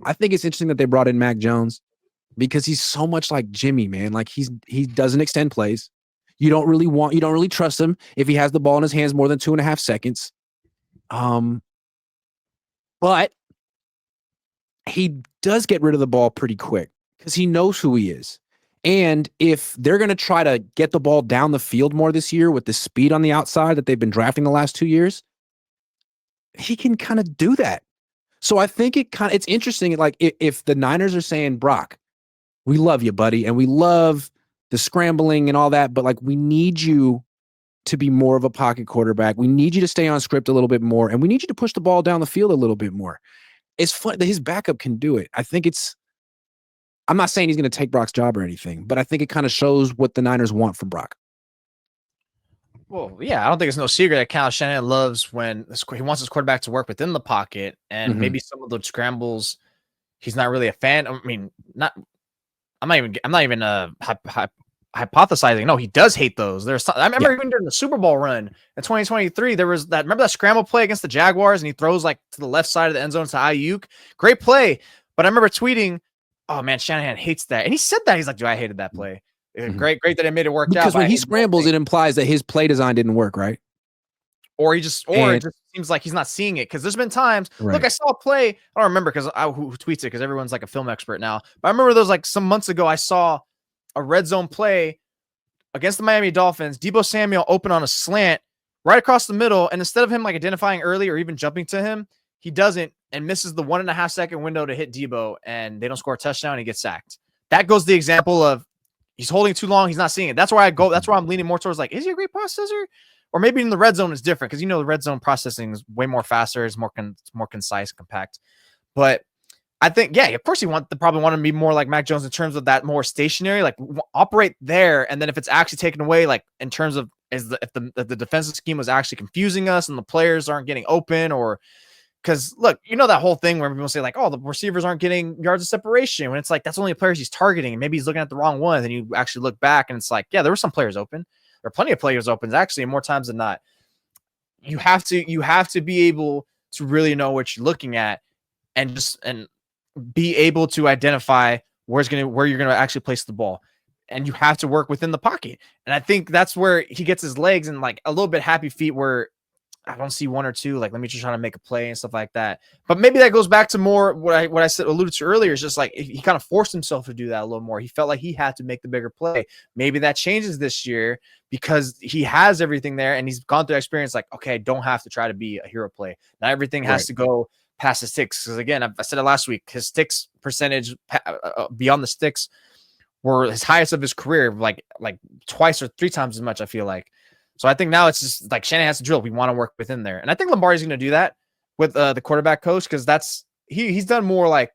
I think it's interesting that they brought in Mac Jones because he's so much like Jimmy, man. Like he doesn't extend plays. You don't really trust him if he has the ball in his hands more than 2.5 seconds. But he does get rid of the ball pretty quick because he knows who he is. And if they're going to try to get the ball down the field more this year with the speed on the outside that they've been drafting the last 2 years, he can kind of do that. So I think it's interesting. Like if the Niners are saying, Brock, we love you, buddy, and we love the scrambling and all that, but like we need you to be more of a pocket quarterback. We need you to stay on script a little bit more, and we need you to push the ball down the field a little bit more. It's fun that his backup can do it. I think I'm not saying he's going to take Brock's job or anything, but I think it kind of shows what the Niners want from Brock. Well, yeah, I don't think it's no secret that Kyle Shanahan loves when he wants his quarterback to work within the pocket, and maybe some of the scrambles he's not really a fan. I mean, I'm not even hypothesizing. No, he does hate those. I remember even during the Super Bowl run in 2023, there was that. Remember that scramble play against the Jaguars, and he throws like to the left side of the end zone to Ayuk. Great play, but I remember tweeting, "Oh man, Shanahan hates that," and he said that. He's like, "Dude, I hated that play." Great that it made it work out. Because when he scrambles, it implies that his play design didn't work, right? Or it just seems like he's not seeing it. Because there's been times, look, I saw a play. I don't remember who tweets it because everyone's like a film expert now. But I remember those like some months ago, I saw a red zone play against the Miami Dolphins. Deebo Samuel open on a slant right across the middle, and instead of him like identifying early or even jumping to him, he doesn't and misses the 1.5 second window to hit Deebo, and they don't score a touchdown. And he gets sacked. That goes the example of. He's holding too long. He's not seeing it. That's where I'm leaning more towards like, is he a great processor? Or maybe in the red zone is different because, the red zone processing is way more faster. It's more concise, compact. But I think, yeah, of course probably want to be more like Mac Jones in terms of that more stationary, like operate there. And then if it's actually taken away, like in terms of if the defensive scheme was actually confusing us and the players aren't getting open or because look, that whole thing where people say like, oh, the receivers aren't getting yards of separation when it's like, that's only the players he's targeting. And maybe he's looking at the wrong one. And you actually look back and it's like, yeah, there were some players open. There are plenty of players open actually more times than not. You have to be able to really know what you're looking at and be able to identify where you're going to actually place the ball. And you have to work within the pocket. And I think that's where he gets his legs and like a little bit happy feet where I don't see one or two, like, let me just try to make a play and stuff like that. But maybe that goes back to more what I said, alluded to earlier, is just like he kind of forced himself to do that a little more. He felt like he had to make the bigger play. Maybe that changes this year because he has everything there and he's gone through experience like, okay, I don't have to try to be a hero play. Not everything has to go past his sticks. Because again, I said it last week, his sticks percentage beyond the sticks were his highest of his career, like twice or 3 times as much, I feel like. So I think now it's just like Shanahan has to drill. We want to work within there. And I think Lombardi's going to do that with the quarterback coach because he's done more like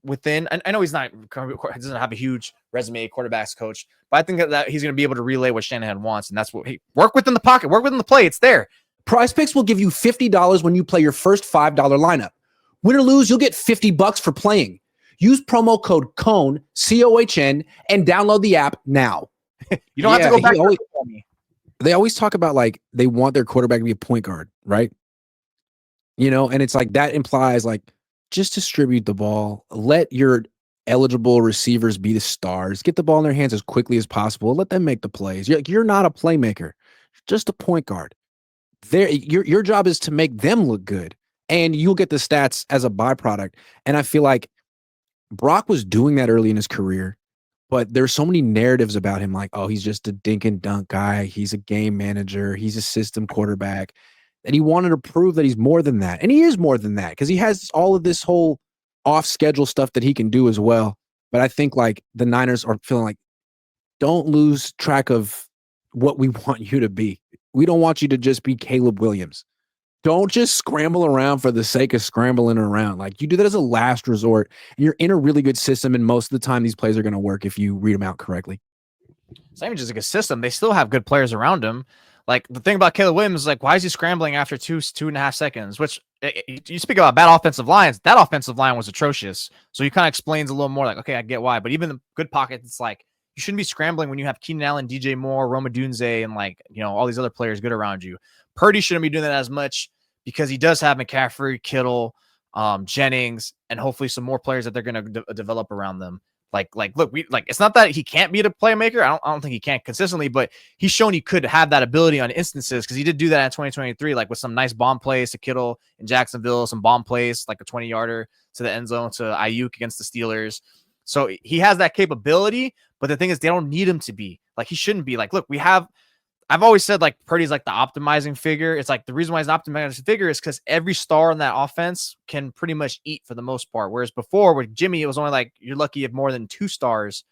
within. I know he doesn't have a huge resume quarterbacks coach, but I think that he's going to be able to relay what Shanahan wants. And that's what work within the pocket, work within the play. It's there. PrizePicks will give you $50 when you play your first $5 lineup. Win or lose, you'll get $50 for playing. Use promo code Cohn, COHN, and download the app now. You don't have to go back to me. They always talk about like they want their quarterback to be a point guard, right? And it's like that implies like just distribute the ball, let your eligible receivers be the stars, get the ball in their hands as quickly as possible, let them make the plays. You're not a playmaker, just a point guard. Your job is to make them look good, and you'll get the stats as a byproduct. And I feel like Brock was doing that early in his career. But there's so many narratives about him like, oh, he's just a dink and dunk guy. He's a game manager. He's a system quarterback. And he wanted to prove that he's more than that. And he is more than that because he has all of this whole off-schedule stuff that he can do as well. But I think like the Niners are feeling like, don't lose track of what we want you to be. We don't want you to just be Caleb Williams. Don't just scramble around for the sake of scrambling around. Like you do that as a last resort. And you're in a really good system, and most of the time these plays are going to work if you read them out correctly. It's not even just like a system. They still have good players around him. Like the thing about Caleb Williams is like, why is he scrambling after 2.5 seconds? Which you speak about bad offensive lines. That offensive line was atrocious. So he kind of explains a little more like, okay, I get why. But even the good pockets, it's like you shouldn't be scrambling when you have Keenan Allen, DJ Moore, Roma Dunze, and like all these other players good around you. Purdy shouldn't be doing that as much because he does have McCaffrey, Kittle, Jennings, and hopefully some more players that they're going to develop around them. Look, it's not that he can't be the playmaker. I don't think he can consistently, but he's shown he could have that ability on instances because he did do that in 2023, like with some nice bomb plays to Kittle in Jacksonville, some bomb plays, like a 20-yarder to the end zone to Ayuk against the Steelers. So he has that capability, but the thing is they don't need him to be. Like, he shouldn't be. Like, look, I've always said, like, Purdy's like the optimizing figure. It's like the reason why he's an optimizing figure is because every star in that offense can pretty much eat for the most part. Whereas before with Jimmy, it was only like you're lucky if more than 2 stars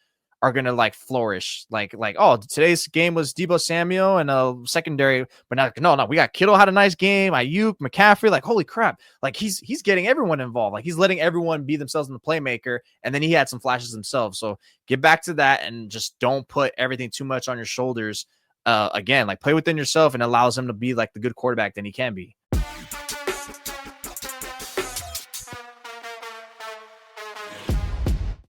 are gonna like flourish. Like, oh, today's game was Deebo Samuel and a secondary, but no, we got Kittle had a nice game. Ayuk, McCaffrey, like, holy crap. Like, he's getting everyone involved. Like, he's letting everyone be themselves in the playmaker. And then he had some flashes himself. So get back to that and just don't put everything too much on your shoulders. Again, like, play within yourself and allows him to be like the good quarterback that he can be.